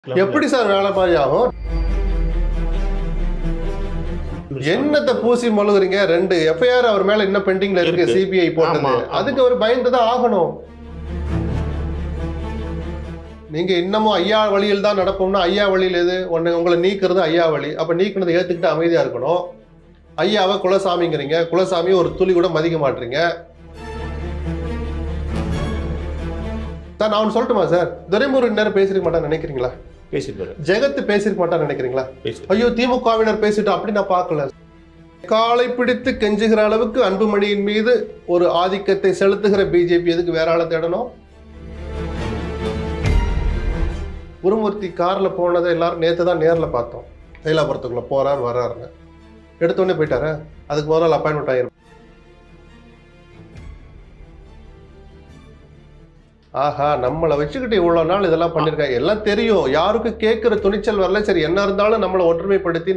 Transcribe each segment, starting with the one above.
எப்படி சார் வேலை மாதிரி ஆகும்? என்னத்தை பூசி மொழுகுறீங்க? 2 எஃப்ஐஆர் அவர் மேல இன்னும் பெண்டிங்ல இருக்கு, சிபிஐ போட்டது. அதுக்கு அவர் பயந்துதான் ஆகணும். நீங்க இன்னமும் ஐயா வழியில் தான் நடப்போம்னா, ஐயா வழியில் எது? உங்களை நீக்கிறது ஐயா வழி. அப்ப நீக்கினதை ஏத்துக்கிட்டு அமைதியா இருக்கணும். ஐயாவை குலசாமிங்கிறீங்க, குலசாமி ஒரு துளி கூட மதிக்க மாட்டீங்க சார். நான் சொல்லட்டுமா சார்? துரைமுருகன் நேரம் பேசிருக்க மாட்டான்னு நினைக்கிறீங்களா? பேசிட்டு ஜெகத் பேசிருக்க மாட்டான்னு நினைக்கிறீங்களா? ஐயோ திமுகவினர் பேசிட்டு அப்படி நான் பார்க்கல. காலை பிடித்து கெஞ்சுகிற அளவுக்கு அன்புமணியின் மீது ஒரு ஆதிக்கத்தை செலுத்துகிற பிஜேபி எதுக்கு வேற ஆளை தேடணும்? குருமூர்த்தி கார்ல போனதை எல்லாரும் நேற்று தான் நேரில் பார்த்தோம். தைலாபுரத்துக்குள்ள போறார் வர்றாருன்னு எடுத்தோடனே போயிட்டாரு. அதுக்கு முதல்ல அப்பாயின்மெண்ட் ஆயிரும். ஆஹா, நம்மளை வச்சுக்கிட்டு இவ்வளவு நாள் இதெல்லாம் பண்ணிருக்காங்க, எல்லாம் தெரியும். யாருக்கும் கேட்கிற துணிச்சல் வரல. சரி, என்ன இருந்தாலும் நம்மளை ஒற்றுமைப்படுத்தி,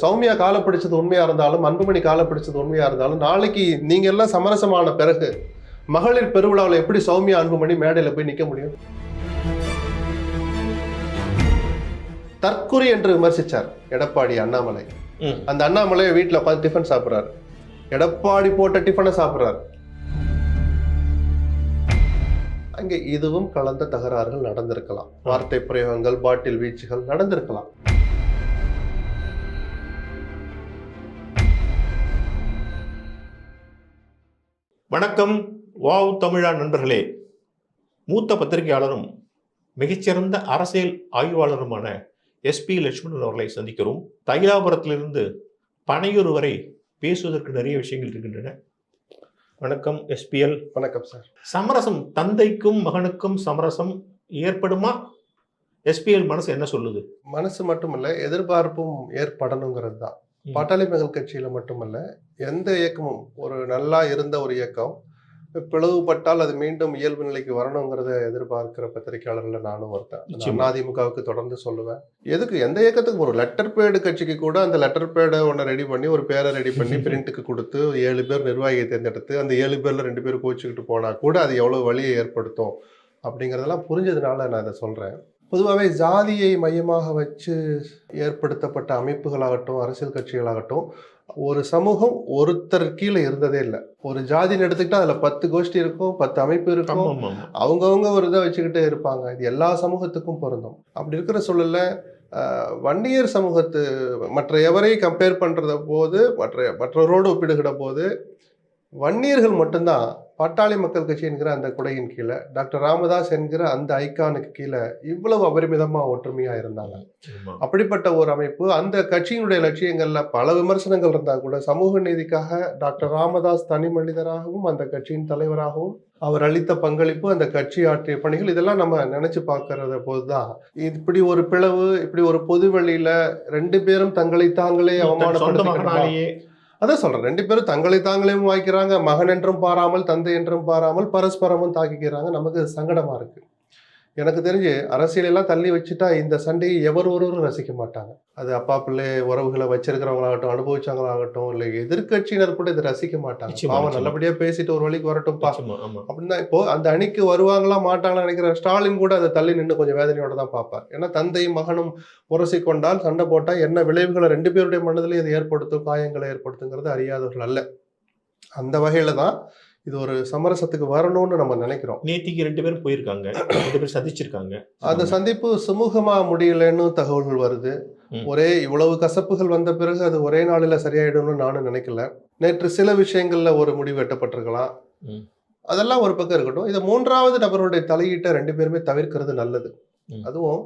சௌமியா காலை பிடிச்சது உண்மையா இருந்தாலும், அன்புமணி காலை பிடிச்சது உண்மையா இருந்தாலும், நாளைக்கு நீங்க எல்லாம் சமரசமான பிறகு மகளிர் பெருவிழாவில் எப்படி சௌமியா அன்புமணி மேடையில போய் நிக்க முடியும்? தற்குறி என்று விமர்சிச்சார் எடப்பாடி அண்ணாமலை. அந்த அண்ணாமலை வீட்டுல உட்காந்து டிஃபன் சாப்பிடுறாரு, எடப்பாடி போட்ட டிஃபனை சாப்பிடுறாரு. அங்கே இதுவும் கலந்த தகராறுகள் நடந்திருக்கலாம். வார்த்தை பிரயோகங்கள், பாட்டில் வீச்சுகள் நடந்திருக்கலாம். வணக்கம் வாவ் தமிழா நண்பர்களே. மூத்த பத்திரிகையாளரும் மிகச்சிறந்த அரசியல் ஆய்வாளருமான SP லட்சுமணன் அவர்களை சந்திக்கிறோம். தைலாபுரத்திலிருந்து பனையூர் வரை பேசுவதற்கு நிறைய விஷயங்கள் இருக்கின்றன. வணக்கம் SPL. வணக்கம் சார். சமரசம், தந்தைக்கும் மகனுக்கும் சமரசம் ஏற்படுமா? SPL மனசு என்ன சொல்லுது? மனசு மட்டுமல்ல, எதிர்பார்ப்பும் ஏற்படணுங்கிறது தான். பாட்டாளி மக்கள் கட்சியில மட்டுமல்ல, எந்த இயக்கமும், ஒரு நல்லா இருந்த ஒரு இயக்கம் பிளவுபட்டால் அது மீண்டும் இயல்பு நிலைக்கு வரணுங்கிறத எதிர்பார்க்கிற பத்திரிகையாளர்கள் நானும் ஒருத்தன். அதிமுகவுக்கு தொடர்ந்து சொல்லுவேன். எதுக்கு எந்த இயக்கத்துக்கு ஒரு லெட்டர் பேடு கட்சிக்கு கூட அந்த லெட்டர் பேடை ஒன்று ரெடி பண்ணி, ஒரு பேரை ரெடி பண்ணி பிரிண்ட்டுக்கு கொடுத்து 7 பேர் நிர்வாகியை தேர்ந்தெடுத்து அந்த 7 பேர்ல 2 பேர் கோச்சிக்கிட்டு போனா கூட அது எவ்வளவு வழியை ஏற்படுத்தும் அப்படிங்கிறதெல்லாம் புரிஞ்சதுனால நான் இதை சொல்றேன். பொதுவாகவே ஜாதியை மையமாக வச்சு ஏற்படுத்தப்பட்ட அமைப்புகளாகட்டும், அரசியல் கட்சிகளாகட்டும், ஒரு சமூகம் ஒருத்தர் கீழே இருந்ததே இல்லை. ஒரு ஜாதின்னு எடுத்துக்கிட்டா அதுல 10 கோஷ்டி இருக்கும், 10 அமைப்பு இருக்கும், அவங்கவுங்க ஒரு இதை வச்சுக்கிட்டே இருப்பாங்க. இது எல்லா சமூகத்துக்கும் பொருந்தும். அப்படி இருக்கிற சூழல்ல வன்னியர் சமூகத்து மற்ற எவரையும் கம்பேர் பண்றத போது, மற்றவரோடு ஒப்பிடுகிற போது வன்னியர்கள் மட்டும்தான் பாட்டாளி மக்கள் கட்சி என்கிற அந்த குடையின் கீழே, டாக்டர் ராமதாஸ் என்கிற அந்த ஐக்கானுக்கு கீழே இவ்வளவு அபரிமிதமா ஒற்றுமையா இருந்தாங்க. அப்படிப்பட்ட ஒரு அமைப்பு, அந்த கட்சியினுடைய லட்சியங்கள்ல பல விமர்சனங்கள் இருந்தா கூட சமூக நீதிக்காக டாக்டர் ராமதாஸ் தனி மனிதராகவும் அந்த கட்சியின் தலைவராகவும் அவர் அளித்த பங்களிப்பு, அந்த கட்சி ஆற்றிய பணிகள், இதெல்லாம் நம்ம நினைச்சு பார்க்கறத போதுதான் இப்படி ஒரு பிளவு, இப்படி ஒரு பொது வழியில 2 பேரும் தங்களை தாங்களே அவமானப்படுத்தி, அதான் சொல்றேன், 2 பேரும் தங்களை தாங்களையும் வாய்க்கிறாங்க, மகன் என்றும் பாராமல் தந்தை என்றும் பாராமல் பரஸ்பரமும் தாக்கிக்கிறாங்க. நமக்கு சங்கடமா இருக்கு. எனக்கு தெரிஞ்சு அரசியல் எல்லாம் தள்ளி வச்சுட்டா இந்த சண்டையை ஒருவரும் ரசிக்க மாட்டாங்க. அது அப்பா பிள்ளை உறவுகளை வச்சிருக்கிறவங்களாகட்டும், அனுபவிச்சவங்களாகட்டும், இல்லை எதிர்கட்சியினர் கூட இதை ரசிக்க மாட்டாங்க. அவன் நல்லபடியா பேசிட்டு ஒரு வழிக்கு வரட்டும் அப்படின்னா, இப்போ அந்த அணிக்கு வருவாங்களா மாட்டாங்களா நினைக்கிற ஸ்டாலின் கூட அதை தள்ளி நின்று கொஞ்சம் வேதனையோட தான் பார்ப்பார். ஏன்னா தந்தையும் மகனும் உரசி கொண்டால், சண்டை போட்டா என்ன விளைவுகளை 2 பேருடைய மனதிலையும் இது ஏற்படுத்தும், காயங்களை ஏற்படுத்துங்கிறது அறியாதவர்கள் அல்ல. அந்த வகையில தான் இது ஒரு சமரசத்துக்கு வரணும்னு நம்ம நினைக்கிறோம். நேத்திக்கு 2 பேரும் போயிருக்காங்க, 2 பேர் சந்திச்சிருக்காங்க. அந்த சந்திப்பு சுமூகமா முடியலன்னு தகவல்கள் வருது. ஒரே இவ்வளவு கசப்புகள் வந்த பிறகு அது ஒரே நாளில சரியாயிடும்னு நானும் நினைக்கல. நேற்று சில விஷயங்கள்ல ஒரு முடிவு எட்டப்பட்டிருக்கலாம். அதெல்லாம் ஒரு பக்கம் இருக்கட்டும். இதை 3வது நபருடைய தலையீட்டை 2 பேருமே தவிர்க்கிறது நல்லது. அதுவும்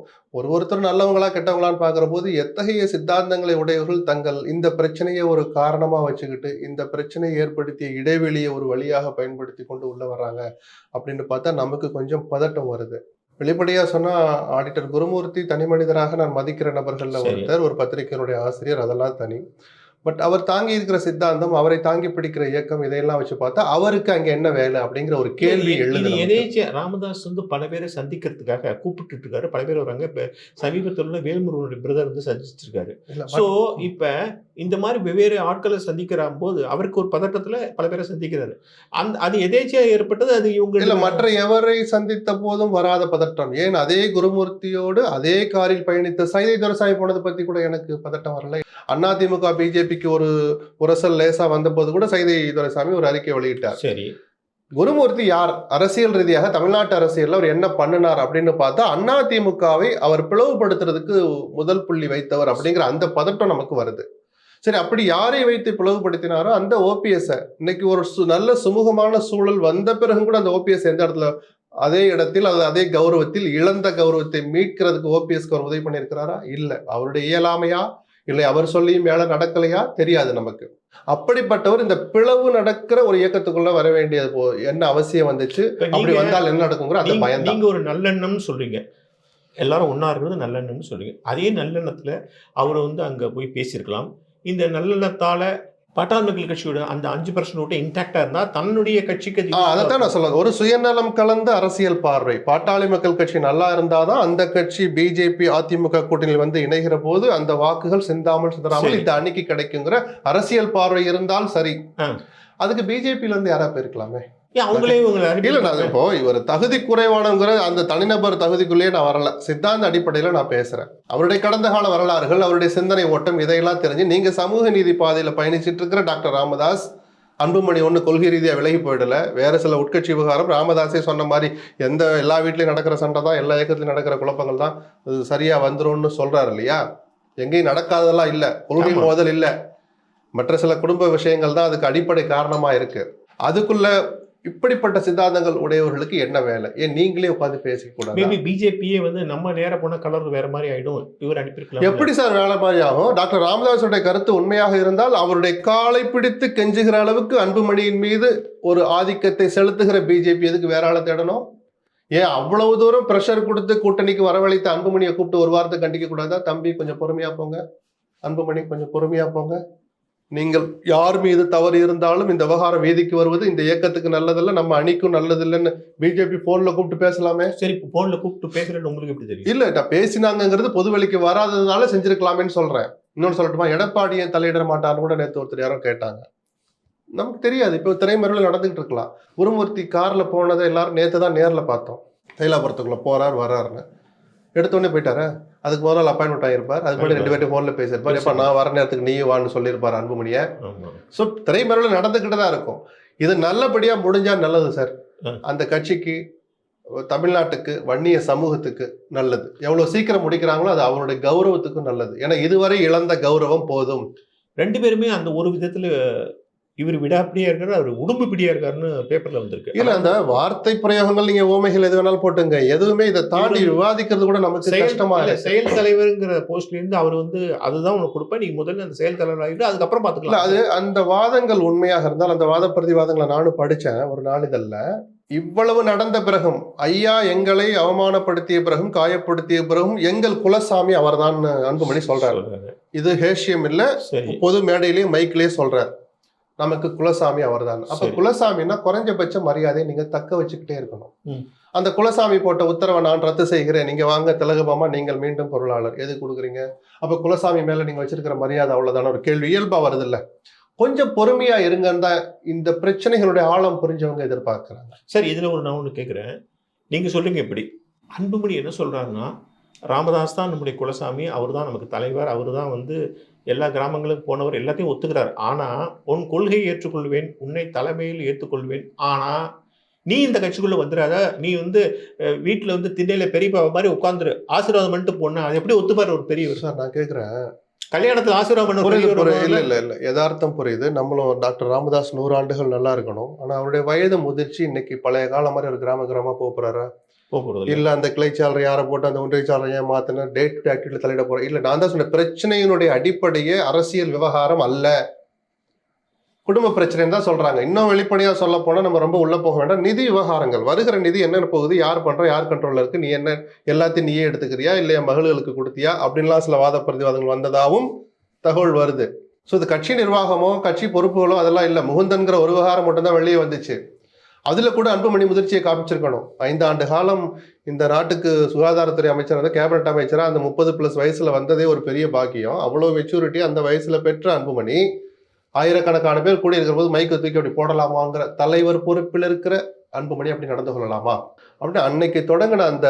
ஒருத்தர் நல்லவங்களா கெட்டவங்களான்னு பாக்குற போது, எத்தகைய சித்தாந்தங்களை உடையவர்கள் தங்கள் இந்த பிரச்சனையை ஒரு காரணமா வச்சுக்கிட்டு இந்த பிரச்சனையை ஏற்படுத்திய இடைவெளியை ஒரு வழியாக பயன்படுத்தி கொண்டு உள்ள வர்றாங்க அப்படின்னு பார்த்தா நமக்கு கொஞ்சம் பதட்டம் வருது. வெளிப்படையா சொன்னா, ஆடிட்டர் குருமூர்த்தி தனி மனிதராக நான் மதிக்கிற நபர்கள்ல ஒருத்தர், ஒரு பத்திரிகையினுடைய ஆசிரியர், அதெல்லாம் தனி. பட் அவர் தாங்கி இருக்கிற சித்தாந்தம், அவரை தாங்கி பிடிக்கிற இயக்கம், இதையெல்லாம் வச்சு பார்த்தா அவருக்கு அங்க என்ன வேலை அப்படிங்கிற ஒரு கேள்வி எழுது இது நமக்கு. எதேச்சியா ராமதாஸ் வந்து பல பேரை சந்திக்கிறதுக்காக கூப்பிட்டுட்டு இருக்காரு. பல பேர் வராங்க. இப்ப சமீபத்துல வேல்முருகனுடைய பிரதர் வந்து சந்திச்சிருக்காரு. இல்ல, சோ இப்ப இந்த மாதிரி வெவ்வேறு ஆட்களை சந்திக்கிற போது அவருக்கு ஒரு பதட்டத்துல பல பேரை சந்திக்கிறாரு. அது எதேச்சியா ஏற்பட்டது. அது இல்ல, இவங்க மற்ற எவரை சந்தித்த போதும் வராத பதட்டம். ஏன் அதே குருமூர்த்தியோடு அதே காரில் பயணித்த சைதை துரைசாமி போனது பத்தி கூட எனக்கு பதட்டம் வரல. அதிமுக பிஜேபிக்கு ஒரு உரசல் லேசா வந்தபோது கூட சைதை துரைசாமி ஒரு அறிக்கை வெளியிட்டார். சரி, குருமூர்த்தி யார், அரசியல் ரீதியாக தமிழ்நாட்டு அரசியல்ல அவர் என்ன பண்ணினார் அப்படின்னு பார்த்தா அதிமுகவை அவர் பிளவுபடுத்துறதுக்கு முதல் புள்ளி வைத்தவர் அப்படிங்கிற அந்த பதட்டம் நமக்கு வருது. சரி, அப்படி யாரை வைத்து பிளவுபடுத்தினாரோ அந்த ஓபிஎஸ் இன்னைக்கு ஒரு நல்ல சுமூகமான சூழல் வந்த பிறகு கூட அந்த ஓபிஎஸ் எந்த இடத்துல அதே இடத்தில் அதே கௌரவத்தில் இழந்த கௌரவத்தை மீட்கிறதுக்கு ஓபிஎஸ்க்கு அவர் உதவி பண்ணியிருக்கிறாரா? இல்ல. அவருடைய இயலாமையா, இல்லை அவர் சொல்லியும் வேலை நடக்கலையா தெரியாது நமக்கு. அப்படிப்பட்டவர் இந்த பிளவு நடக்கிற ஒரு இயக்கத்துக்குள்ள வர வேண்டியது என்ன அவசியம் வந்துச்சு? அப்படி வந்தால் என்ன நடக்குங்கிற அந்த பயம். நீங்க ஒரு நல்லெண்ணம் சொல்றீங்க, எல்லாரும் ஒன்னா இருக்கிறது நல்லெண்ணம்னு சொல்றீங்க. அதே நல்லெண்ணத்துல அவர் வந்து அங்க போய் பேசியிருக்கலாம். இந்த நல்லெண்ணத்தால பாட்டாளி மக்கள் கட்சியோட அந்த 5% ஓட்டு இன்டாக்டா இருந்தா தன்னுடைய கட்சிக்கு அதைத்தான் நான் சொல்லுவேன். ஒரு சுயநலம் கலந்த அரசியல் பார்வை. பாட்டாளி மக்கள் கட்சி நல்லா இருந்தாதான் அந்த கட்சி பிஜேபி அதிமுக கூட்டணியில் வந்து இணைகிற போது அந்த வாக்குகள் சிந்தாமல் சிதறாமல் இந்த அணிக்கு கிடைக்குங்கிற அரசியல் பார்வை இருந்தால் சரி. அதுக்கு பிஜேபியில இருந்து யாரா போயிருக்கலாமே. அவங்களே இல்ல, நான் இப்போ இவர் தகுதி குறைவானங்கிற அந்த தனிநபர் தகுதிக்குள்ளேயே நான் வரல. சித்தாந்த அடிப்படையில நான் பேசுறேன். அவருடைய கடந்த கால வரலாறுகள், அவருடைய சிந்தனை ஓட்டம், இதையெல்லாம் தெரிஞ்சு நீங்க சமூக நீதி பாதையில பயணிச்சிட்டு இருக்கிற டாக்டர் ராமதாஸ், அன்புமணி ஒண்ணு கொள்கை ரீதியா விலகி போயிடல. வேற சில உட்கட்சி விவகாரம், ராமதாஸே சொன்ன மாதிரி எல்லா வீட்லயும் நடக்கிற சண்டை தான், எல்லா இயக்கத்திலும் நடக்கிற குழப்பங்கள் தான், அது சரியா வந்துரும்னு சொல்றாரு இல்லையா? எங்கேயும் நடக்காததெல்லாம் இல்ல, கொள்கை மோதல் இல்ல, மற்ற சில குடும்ப விஷயங்கள் தான் அதுக்கு அடிப்படை காரணமா இருக்கு. அதுக்குள்ள இப்படிப்பட்ட சித்தாந்தங்கள் உடையவர்களுக்கு என்ன வேலை? ஏன் நீங்களே உட்காந்து பேசிக்கூடாது? மேபி பிஜேபியே வந்து நம்ம நேர போன கலர் வேற மாதிரி ஆயிடும், இவர் அனுப்பியிருக்கலாம். எப்படி சார் வேலை மாதிரி ஆகும்? டாக்டர் ராமதாஸுடைய கருத்து உண்மையாக இருந்தால் அவருடைய காலை பிடித்து கெஞ்சுகிற அளவுக்கு அன்புமணியின் மீது ஒரு ஆதிக்கத்தை செலுத்துகிற பிஜேபி எதுக்கு வேற ஆளை தேடணும்? ஏன் அவ்வளவு தூரம் பிரஷர் கொடுத்து கூட்டணிக்கு வரவழைத்த அன்புமணியை கூப்பிட்டு ஒரு வாரத்தை கண்டிக்க கூடாதா? தம்பி கொஞ்சம் பொறுமையா போங்க, அன்புமணி கொஞ்சம் பொறுமையா போங்க, நீங்கள் யார் மீது தவறு இருந்தாலும் இந்த விவகாரம் வீதிக்கு வருவது இந்த இயக்கத்துக்கு நல்லதில்லை, நம்ம அணிக்கும் நல்லதில்லைன்னு பிஜேபி போன்ல கூப்பிட்டு பேசலாமே. சரி, போன்ல கூப்பிட்டு பேசுறது உங்களுக்கு எப்படி தெரியும்? இல்ல, நான் பேசினாங்கிறது பொதுவெளிக்கு வராததுனால செஞ்சிருக்கலாமேன்னு சொல்றேன். இன்னொன்னு சொல்லட்டுமா, எடப்பாடியை தலையிட மாட்டான்னு கூட நேற்று ஒருத்தர் யாரோ கேட்டாங்க. நமக்கு தெரியாது. இப்போ திரைமறைவில் நடந்துகிட்டு இருக்கலாம். குருமூர்த்தி கார்ல போனதை எல்லாரும் நேற்று தான் நேர்ல பார்த்தோம். தைலாபுரத்துக்குள்ள போறார் வர்றாருன்னு எடுத்தோடனே போயிட்டாரு. அதுக்கு முதல்ல அப்பாயின்மெண்ட் ஆகிருப்பார். அதுக்கு முன்னாடி 2 பேர்ட்டு போன்ல பேசியிருப்பார். எப்ப நான் வர நேரத்துக்கு நீயும் வான்னு சொல்லியிருப்பார் அன்புமணியை. ஸோ திரைமறைவில் நடந்துகிட்டு தான் இருக்கும். இது நல்லபடியா முடிஞ்சா நல்லது சார். அந்த கட்சிக்கு, தமிழ்நாட்டுக்கு, வன்னிய சமூகத்துக்கு நல்லது. எவ்வளவு சீக்கிரம் முடிக்கிறாங்களோ அது அவருடைய கௌரவத்துக்கும் நல்லது. ஏன்னா இதுவரை இழந்த கௌரவம் போதும். 2 பேருமே அந்த ஒரு விதத்துல இவர் விடாப்பிடியா இருக்காரு, அவர் உடம்பு பிடியா இருக்காருன்னு பேப்பர்ல வந்திருக்கு. இல்ல, அந்த வார்த்தை பிரயோகங்கள் நீங்க ஓமைகள் எது வேணாலும் போட்டுங்க, எதுவுமே இதை தாண்டி விவாதிக்கிறது கூட நமக்கு கஷ்டமா இல்ல. செயல் தலைவருங்கிற போஸ்ட்ல இருந்து அவர் வந்து அதுதான் உனக்கு கொடுப்பேன், நீ முதல்ல அந்த செயல் தலைவர் ஆகிட்டு அதுக்கப்புறம் பாத்துக்கலாம். அது அந்த வாதங்கள் உண்மையாக இருந்தால், அந்த வாத பிரதிவாதங்களை நானும் படிச்சேன் ஒரு நாளிதழ்ல. இவ்வளவு நடந்த பிறகும், ஐயா எங்களை அவமானப்படுத்திய பிறகும் காயப்படுத்திய பிறகும் எங்கள் குலசாமி அவர்தான் அன்புமணி சொல்றாரு. இது ஹேஷியம் இல்ல, பொது மேடையிலேயே மைக்கிலேயே சொல்றாரு, நமக்கு குலசாமி அவர்தான். அப்ப குலசாமின்னா குறைஞ்சபட்ச மரியாதையை நீங்க தக்க வச்சுக்கிட்டே இருக்கணும். அந்த குலசாமி போட்ட உத்தரவை நான் ரத்து செய்கிறேன், நீங்க வாங்க திலகபாமா, நீங்கள் மீண்டும் பொருளாளர், எது கொடுக்குறீங்க? அப்ப குலசாமி மேல நீங்க வச்சிருக்கிற மரியாதை அவ்வளவுதான ஒரு கேள்வி இயல்பா வருது இல்ல? கொஞ்சம் பொறுமையா இருங்கன்னு தான் இந்த பிரச்சனைகளுடைய ஆழம் புரிஞ்சவங்க எதிர்பார்க்கிறாங்க. சரி, இதுல நான் ஒண்ணு கேட்கிறேன். நீங்க சொல்லுங்க, எப்படி அன்புமணி என்ன சொல்றாருன்னா, ராமதாஸ் தான் நம்முடைய குலசாமி, அவர் தான் நமக்கு தலைவர், அவர் தான் வந்து எல்லா கிராமங்களுக்கும் போனவர், எல்லாத்தையும் ஒத்துக்கிறார். ஆனா உன் கொள்கையை ஏற்றுக்கொள்வேன், உன்னை தலைமையில் ஏற்றுக்கொள்வேன், ஆனா நீ இந்த கட்சிக்குள்ள வந்துடாத, நீ வந்து வீட்டுல வந்து திண்ணையில பெரியப்பா மாதிரி உட்காந்துரு, ஆசீர்வாதம் பண்ணிட்டு போன, அது எப்படி ஒத்துப்பாரு ஒரு பெரியவர்? சார் நான் கேட்கிறேன், கல்யாணத்துல ஆசீர்வாதம் இல்ல யதார்த்தம் புரியுது. நம்மளும் டாக்டர் ராமதாஸ் 100 ஆண்டுகள் நல்லா இருக்கணும். ஆனா அவருடைய வயது முதிர்ச்சி இன்னைக்கு பழைய காலம் மாதிரி ஒரு கிராமமா போறாரா? இல்ல அந்த கிளைச்சாளர் யாரை போட்டு அந்த ஒன்றியச்சாளர் ஏன் மாத்தின டேட் டு ஆக்டிவிட்டி தலையிட போற? இல்ல, நான் தான் சொன்ன பிரச்சனையினுடைய அடிப்படையே அரசியல் விவகாரம் அல்ல, குடும்ப பிரச்சனை தான் சொல்றாங்க. இன்னும் வெளிப்படையா சொல்ல போனா நம்ம ரொம்ப உள்ள போக வேண்டாம். நிதி விவகாரங்கள், வருகிற நிதி என்னென்ன போகுது, யார் பண்ற, யார் கண்ட்ரோல்ல இருக்கு, நீ என்ன எல்லாத்தையும் நீயே எடுத்துக்கிறியா இல்லையா, மகளுக்கு கொடுத்தியா அப்படின்லாம் சில வாத பிரதிவாதங்கள் வந்ததாகவும் தகவல் வருது. ஸோ இது கட்சி நிர்வாகமோ கட்சி பொறுப்புகளோ அதெல்லாம் இல்லை. முகுந்தன்கிற ஒரு விவகாரம் மட்டும்தான் வெளியே வந்துச்சு. அதுல கூட அன்புமணி முதிர்ச்சியை காமிச்சிருக்கணும். 5 ஆண்டு காலம் இந்த நாட்டுக்கு சுகாதாரத்துறை அமைச்சர் கேபினட் அமைச்சரா அந்த 30+ வயசுல வந்ததே ஒரு பெரிய பாக்கியம். அவ்வளவு மெச்சூரிட்டி அந்த வயசுல பெற்ற அன்புமணி ஆயிரக்கணக்கான பேர் கூட இருக்கிற போது மைக்கை தூக்கி அப்படி போடலாமாங்கிற தலைவர் பொறுப்பில் இருக்கிற அன்புமணி அப்படி நடந்து கொள்ளலாமா அப்படின்னு அன்னைக்கு தொடங்கின அந்த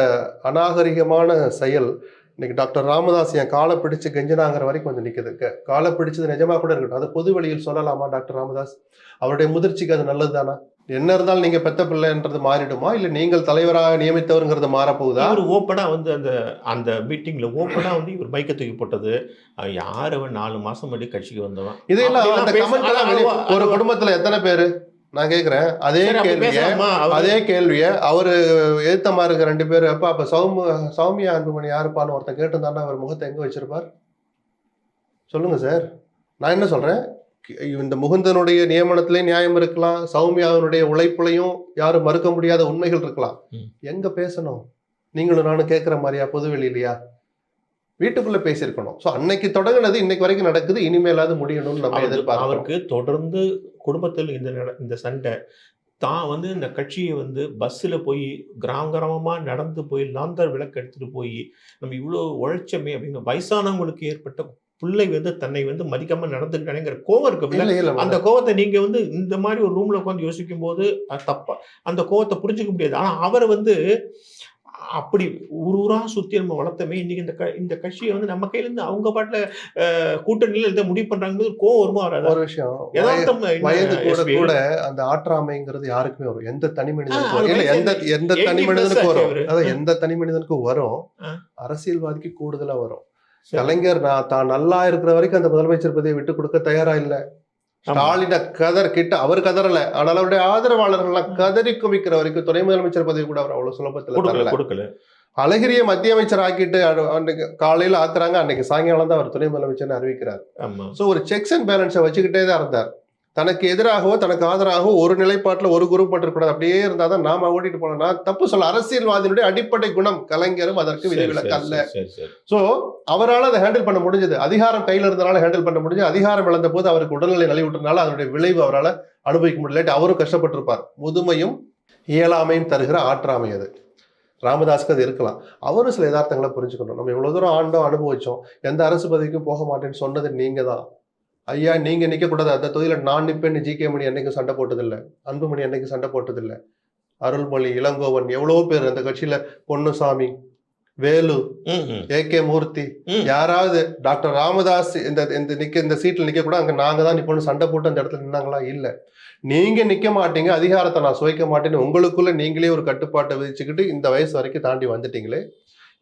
அநாகரிகமான செயல் இன்னைக்கு டாக்டர் ராமதாஸ் என் காலை பிடிச்சு கெஞ்சினாங்கிற வரைக்கும் வந்து நிற்குது. காலை பிடிச்சது நிஜமா கூட இருக்கட்டும், அது பொது வழியில் சொல்லலாமா டாக்டர் ராமதாஸ்? அவருடைய முதிர்ச்சிக்கு அது நல்லது தானா? என்ன இருந்தாலும் நீங்க பெத்த பிள்ளைன்றது மாறிடுமா, இல்ல நீங்கள் தலைவராக நியமித்தவருங்கிறது மாறப்போகுதா? இவர் ஓப்பனா வந்து அந்த அந்த மீட்டிங்ல ஓப்பனா வந்து இவர் மைக்க தூக்கி போட்டது, யார் அவன் 4 மாசம் முன்னாடி கட்சிக்கு வந்தவன் இதையெல்லாம் அந்த அப்படிலாம் கமெண்ட் எல்லாம் வெளிய- ஒரு குடும்பத்துல எத்தனை பேரு? நான் கேக்குறேன் அதே கேள்விய அவரு எழுத்தமா இருக்க 2 பேரு. அப்ப சௌமியா அன்புமணி யாருப்பான்னு ஒருத்தன் கேட்டிருந்தான்னா அவர் முகத்தை எங்க வச்சிருப்பார் சொல்லுங்க சார். நான் என்ன சொல்றேன், இந்த முகுந்தனுடைய நியமனத்திலே நியாயம் இருக்கலாம், சௌமியாவினுடைய உழைப்புலையும் யாரும் மறுக்க முடியாத உண்மைகள் இருக்கலாம். எங்க பேசணும்? நீங்களும் நானும் கேட்கிற மாதிரியா? பொதுவெளியிலையா? வீட்டுக்குள்ள பேசியிருக்கணும். ஸோ அன்னைக்கு தொடங்கினது இன்னைக்கு வரைக்கும் நடக்குது, இனிமேலாவது முடியணும்னு நம்ம எதிர்பார்க்கிறோம். அவருக்கு தொடர்ந்து குடும்பத்தில் இந்த சண்டை தான் வந்து இந்த கட்சியை வந்து பஸ்ஸில் போய் கிராமமாக நடந்து போய் லாந்தர் விளக்கு எடுத்துட்டு போய் நம்ம இவ்வளோ உழைச்சமே அப்படின்னு வயசானவங்களுக்கு ஏற்பட்ட பிள்ளை வந்து தன்னை வந்து மதிக்காம நடந்துக்கிட்டானேங்கிற கோவம் இருக்கு. அந்த கோவத்தை நீங்க வந்து இந்த மாதிரி ஒரு ரூம்ல உட்காந்து யோசிக்கும் போது தப்பா அந்த கோவத்தை புரிஞ்சுக்க முடியாது. ஆனா அவரை வந்து அப்படி ஊரா சுத்தி நம்ம வளர்த்தமே இன்னைக்கு இந்த கட்சியை வந்து நம்ம கையில இருந்து அவங்க பாட்டுல கூட்டணியில இதை முடிவு பண்றாங்க கோவம் வருமா வராது? ஒரு விஷயம், வயது கூட கூட அந்த ஆற்றாமைங்கிறது யாருக்குமே வரும். எந்த தனி மனிதனுக்கும் இல்ல, எந்த தனி மனிதனுக்கும் வரும். அதான் எந்த தனி மனிதனுக்கும் வரும், அரசியல்வாதிக்கு கூடுதலா வரும். கலைஞர் தான் நல்லா இருக்கிற வரைக்கும் அந்த முதலமைச்சர் பதவியை விட்டு கொடுக்க தயாரா இல்ல. ஸ்டாலின கிட்ட அவர் கதறல, ஆனால் அவருடைய ஆதரவாளர்கள் கதறி குமிக்கிற வரைக்கும் துணை முதலமைச்சர் பதவி கூட அவர் அவ்வளவு சுலபத்துல கொடுக்கல. அழகிரிய மத்திய அமைச்சர் ஆக்கிட்டு அன்னைக்கு காலையில ஆக்குறாங்க, அன்னைக்கு சாயங்காலம் தான் அவர் துணை முதலமைச்சர் அறிவிக்கிறார். சோ ஒரு செக்ஸ் அண்ட் பேலன்ஸை வச்சுக்கிட்டே தான் இருந்தார். தனக்கு எதிராகவோ தனக்கு ஆதரவாகவோ ஒரு நிலைப்பாட்டில் ஒரு குரூப் இருக்கக்கூடாது. அப்படியே இருந்தாதான் நாம ஓட்டிட்டு போனோம். நான் தப்பு சொல்ல, அரசியல்வாதியினுடைய அடிப்படை குணம். கலைஞரும் அதற்கு விதிவிலக்கு அல்ல. சோ அவரால் அதை ஹேண்டில் பண்ண முடிஞ்சது. அதிகாரம் கையில இருந்தனால ஹேண்டில் பண்ண முடிஞ்சது. அதிகாரம் இழந்த போது அவருக்கு உடல்நிலை நலிவுற்றனால அதனுடைய விளைவு அவரால் அனுபவிக்க முடியல. அவரும் கஷ்டப்பட்டிருப்பார். முதுமையும் இயலாமையும் தருகிற ஆற்றாமை அது. ராமதாஸ்க்கு அது இருக்கலாம். அவரும் சில யதார்த்தங்களை புரிஞ்சுக்கணும். நம்ம இவ்வளவு தூரம் ஆண்டோம் அனுபவிச்சோம், எந்த அரசு பதவிக்கும் போக மாட்டேன்னு சொன்னது நீங்க தான். ஐயா நீங்க நிக்க கூடாது, அந்த தொகுதியில நான் நிப்பேன்னு ஜி.கே. மணி என்னைக்கும் சண்டை போட்டதில்லை, அன்புமணி என்னைக்கும் சண்டை போட்டதில்லை, அருள்மொழி, இளங்கோவன், எவ்வளவோ பேர் அந்த கட்சியில, பொன்னுசாமி, வேலு, ஏ.கே. மூர்த்தி, யாராவது டாக்டர் ராமதாஸ் இந்த சீட்ல நிக்க கூட அங்க நாங்க தான் நிப்போம்னு சண்டை போட்டு அந்த இடத்துல நின்னாங்களா? இல்ல. நீங்க நிக்க மாட்டீங்க, அதிகாரத்தை நான் சுவைக்க மாட்டேன்னு உங்களுக்குள்ள நீங்களே ஒரு கட்டுப்பாட்டை விதிச்சுக்கிட்டு இந்த வயசு வரைக்கும் தாண்டி வந்துட்டீங்களே.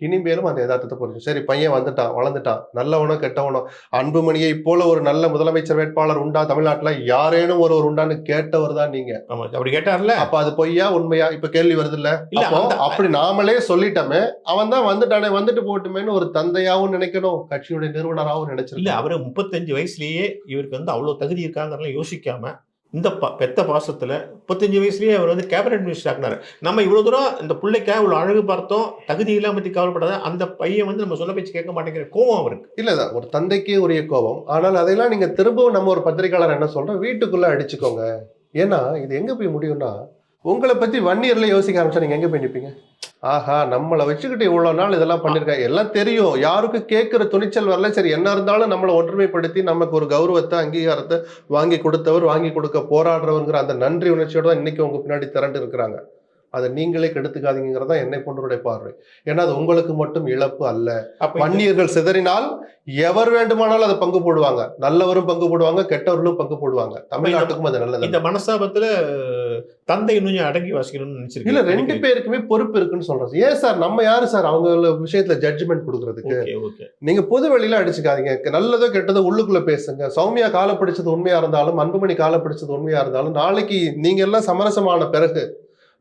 இனிமேலும் அந்த யதார்த்தத்தை புரிஞ்சு, சரி பையன் வந்துட்டான், வளர்ந்துட்டான், நல்லவனோ கெட்டவனோ, அன்புமணியை போல ஒரு நல்ல முதலமைச்சர் வேட்பாளர் உண்டா தமிழ்நாட்டுல, யாரேனும் ஒரு உண்டான்னு கேட்டவர் தான் நீங்க. அப்படி கேட்டார்ல, அப்ப அது பொய்யா உண்மையா இப்ப கேள்வி வருது இல்ல? அப்படி நாமளே சொல்லிட்டோமே, அவன் தான் வந்துட்டானே, வந்துட்டு போட்டுமேன்னு ஒரு தந்தையாவும் நினைக்கணும், கட்சியுடைய நிறுவனராகவும் நினைச்சிருக்கோம். இல்ல அவரு 35 வயசுலயே இவருக்கு வந்து அவ்வளவு தகுதி இருக்காங்கிறத யோசிக்காம இந்த பெத்த பாசத்துல 35 வயசுலயே அவர் வந்து கேபினட் மினிஸ்டர் ஆகினாரு. நம்ம இவ்வளவு தூரம் இந்த பிள்ளைக்காக இவ்வளவு அழகு பார்த்தோம், தகுதி இல்லாம பத்தி கவலைப்படாத அந்த பையன் வந்து நம்ம சொன்ன பேச்சு கேட்க மாட்டேங்கிற கோவம் அவருக்கு. இல்ல ஒரு தந்தைக்கே உரிய கோபம். ஆனால் அதையெல்லாம் நீங்க திரும்பவும் நம்ம ஒரு பத்திரிகையாளர் என்ன சொல்றோம், வீட்டுக்குள்ள அடிச்சுக்கோங்க. ஏன்னா இது எங்க போய் முடியும்னா, உங்களை பத்தி வன்னியர்ல யோசிக்க ஆரம்பிச்சா நீங்க எங்க போய் நிப்பீங்க? ஆஹா நம்மளை வச்சுக்கிட்டு இவ்வளவு நாள் இதெல்லாம் பண்ணிருக்காங்க, எல்லாம் தெரியும், யாருக்கும் கேட்கிற துணிச்சல் வரல. சரி என்ன இருந்தாலும் நம்மளை ஒற்றுமைப்படுத்தி நமக்கு ஒரு கௌரவத்தை அங்கீகாரத்தை வாங்கி கொடுத்தவர், வாங்கி கொடுக்க போராடுறவங்கிற அந்த நன்றி உணர்ச்சியோட தான் இன்னைக்கு உங்க பின்னாடி திரண்டு இருக்கிறாங்க. அதை நீங்களே கெடுத்துக்காதீங்கிறதா என்னை போன்றவருடைய பார்வை. ஏன்னா அது உங்களுக்கு மட்டும் இழப்பு அல்ல. வன்னியர்கள் சிதறினால் எவர் வேண்டுமானாலும் அதை பங்கு போடுவாங்க, நல்லவரும் பங்கு போடுவாங்க, கெட்டவர்களும் பங்கு போடுவாங்க. தமிழ்நாட்டுக்கும் அது நல்லது. இந்த மனசாபத்துல தந்தை இன்னும் அடங்கி வாசிக்கணும்னு நினைச்சிருக்கீங்க? இல்ல 2 பேருக்குமே பொறுப்பு இருக்குன்னு சொல்றேன். ஏன் சார் நம்ம யாரு சார் அவங்க விஷயத்துல ஜட்ஜ்மெண்ட் கொடுக்கறதுக்கு? நீங்க பொது வெளியில அடிச்சுக்காதீங்க, நல்லதோ கெட்டதோ உள்ளுக்குள்ள பேசுங்க. சௌமியா காலை பிடிச்சது உண்மையா இருந்தாலும், அன்புமணி காலை பிடிச்சது உண்மையா இருந்தாலும், நாளைக்கு நீங்க எல்லாம் சமரசமான பிறகு